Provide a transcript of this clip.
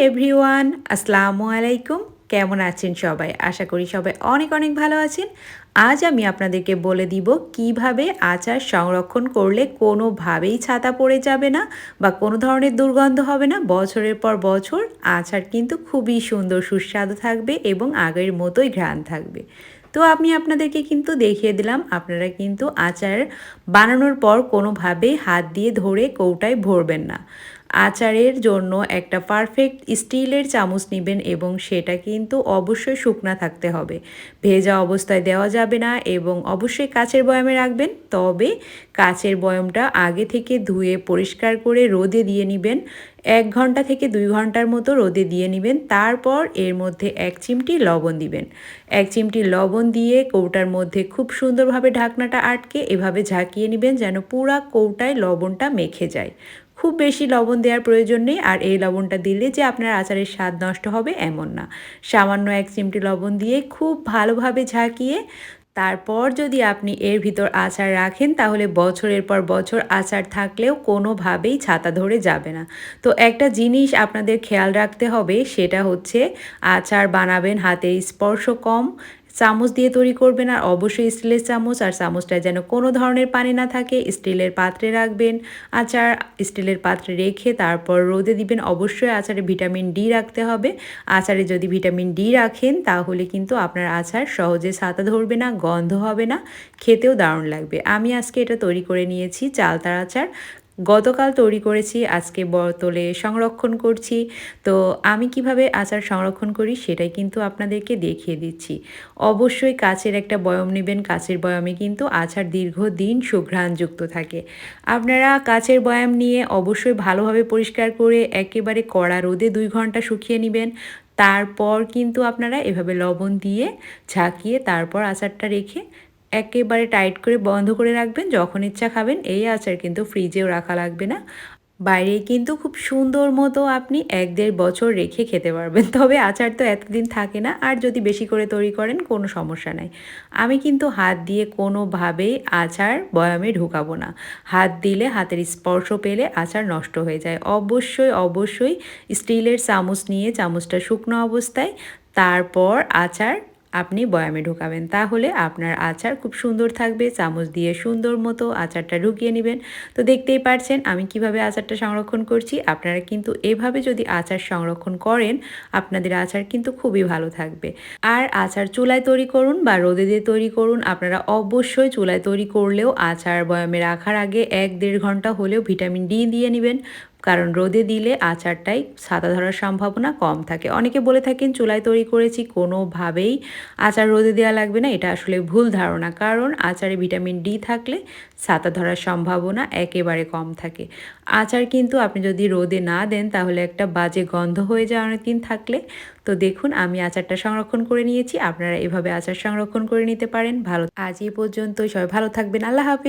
Everyone, আসসালামু আলাইকুম। কেমন আছেন সবাই? আশা করি সবাই অনেক অনেক ভালো আছেন। আজ আমি আপনাদেরকে বলে দিব কিভাবে আচার সংরক্ষণ করলে কোনোভাবেই ছাতা পড়ে যাবে না বা কোনো ধরনের দুর্গন্ধ হবে না। বছরের পর বছর আচার কিন্তু খুবই সুন্দর সুস্বাদু থাকবে এবং আগের মতোই ঘ্রাণ থাকবে। তো আমি আপনাদেরকে কিন্তু দেখিয়ে দিলাম, আপনারা কিন্তু আচার বানানোর পর কোনোভাবেই হাত দিয়ে ধরে কৌটায় ভরবেন না। আচারের জন্য একটা পারফেক্ট স্টিলের চামচ নেবেন এবং সেটা কিন্তু অবশ্যই শুকনা থাকতে হবে। ভেজা অবস্থায় দেওয়া যাবে না এবং অবশ্যই কাচের বয়ামে রাখবেন। তবে কাচের বয়ামটা আগে থেকে ধুয়ে পরিষ্কার করে রোদে দিয়ে নেবেন। 1 ঘন্টা থেকে 2 ঘন্টার মতো রোদে দিয়ে নেবেন। তারপর এর মধ্যে 1 চিমটি লবণ দিবেন। 1 চিমটি লবণ দিয়ে কৌটার মধ্যে খুব সুন্দরভাবে ঢাকনাটা আটকে এভাবে ঝাঁকিয়ে নেবেন যেন পুরা কৌটায় লবণটা মেখে যায়। খুব বেশি লবণ দেওয়ার প্রয়োজন নেই, আর এই লবণটা দিলে যে আপনার আচারের স্বাদ নষ্ট হবে এমন না। সামান্য 1 চিমটি লবণ দিয়ে খুব ভালোভাবে ঝাঁকিয়ে তারপর যদি আপনি এর ভিতর আচার রাখেন তাহলে বছরের পর বছর আচার থাকলেও কোনোভাবেই ছাতা ধরে যাবে না। তো একটা জিনিস আপনাদের খেয়াল রাখতে হবে, সেটা হচ্ছে আচার বানাবেন হাতের স্পর্শ কম চামচ দিয়ে তৈরি করবেন, আর অবশ্যই স্টিলের চামচ, আর চামচটায় যেন কোনো ধরনের পানি না থাকে। স্টিলের পাত্রে রাখবেন আচার, স্টিলের পাত্রে রেখে তারপর রোদে দিবেন। অবশ্যই আচারে ভিটামিন ডি রাখতে হবে। আচারে যদি ভিটামিন ডি রাখেন তাহলে কিন্তু আপনার আচার সহজে ছাতা ধরবে না, গন্ধ হবে না, খেতেও দারুণ লাগবে। আমি আজকে এটা তৈরি করে নিয়েছি চালতার আচার। গতকাল তৈরি করেছি, আজকে বোতলে সংরক্ষণ করছি। তো আমি কিভাবে আচার সংরক্ষণ করি সেটাই কিন্তু আপনাদেরকে দেখিয়ে দিচ্ছি। অবশ্যই কাচের একটা বয়ম নেবেন। কাচের বয়মে কিন্তু আচার দীর্ঘদিন সুঘ্রাণযুক্ত থাকে। আপনারা কাচের বয়াম নিয়ে অবশ্যই ভালোভাবে পরিষ্কার করে একেবারে কড়া রোদে 2 ঘন্টা শুকিয়ে নেবেন। তারপর কিন্তু আপনারা এভাবে লবণ দিয়ে ঝাঁকিয়ে তারপর আচারটা রেখে একেবারে টাইট করে বন্ধ করে রাখবেন। যখন ইচ্ছা খাবেন। এই আচার কিন্তু ফ্রিজেও রাখা লাগবে না, বাইরে কিন্তু খুব সুন্দর মতো আপনি 1-1.5 বছর রেখে খেতে পারবেন। তবে আচার তো এতদিন থাকে না, আর যদি বেশি করে তৈরি করেন কোনো সমস্যা নাই। আমি কিন্তু হাত দিয়ে কোনোভাবেই আচার বয়ামে ঢুকাবো না। হাত দিলে হাতের স্পর্শ পেলে আচার নষ্ট হয়ে যায়। অবশ্যই অবশ্যই স্টিলের চামচ নিয়ে চামচটা শুকনো অবস্থায় তারপর আচার আপনি বয়ামে ঢোকাবেন, তাহলে আপনার আচার খুব সুন্দর থাকবে। চামচ দিয়ে সুন্দর মতো আচারটা ঢুকিয়ে নেবেন। তো দেখতেই পারছেন আমি কিভাবে আচারটা সংরক্ষণ করছি। আপনারা কিন্তু এভাবে যদি আচার সংরক্ষণ করেন আপনাদের আচার কিন্তু খুবই ভালো থাকবে। আর আচার চুলায় তৈরি করুন বা রোদে দিয়ে তৈরি করুন, আপনারা অবশ্যই চুলায় তৈরি করলেও আচার বয়ামে রাখার আগে 1-1.5 ঘন্টা হলেও ভিটামিন ডি দিয়ে নেবেন, কারণ রোদে দিলে আচারটাই ছাতা ধরার সম্ভাবনা কম থাকে। অনেকে বলে থাকেন চুলায় তৈরি করেছি, কোনোভাবেই আচার রোদে দেওয়া লাগবে না। এটা আসলে ভুল ধারণা, কারণ আচারে ভিটামিন ডি থাকলে ছাতা ধরার সম্ভাবনা একেবারে কম থাকে। আচার কিন্তু আপনি যদি রোদে না দেন তাহলে একটা বাজে গন্ধ হয়ে যায় অনেকদিন থাকলে। তো দেখুন আমি আচারটা সংরক্ষণ করে নিয়েছি, আপনারা এভাবে আচার সংরক্ষণ করে নিতে পারেন। আজ এই পর্যন্তই, সবাই ভালো থাকবেন। আল্লাহ হাফেজ।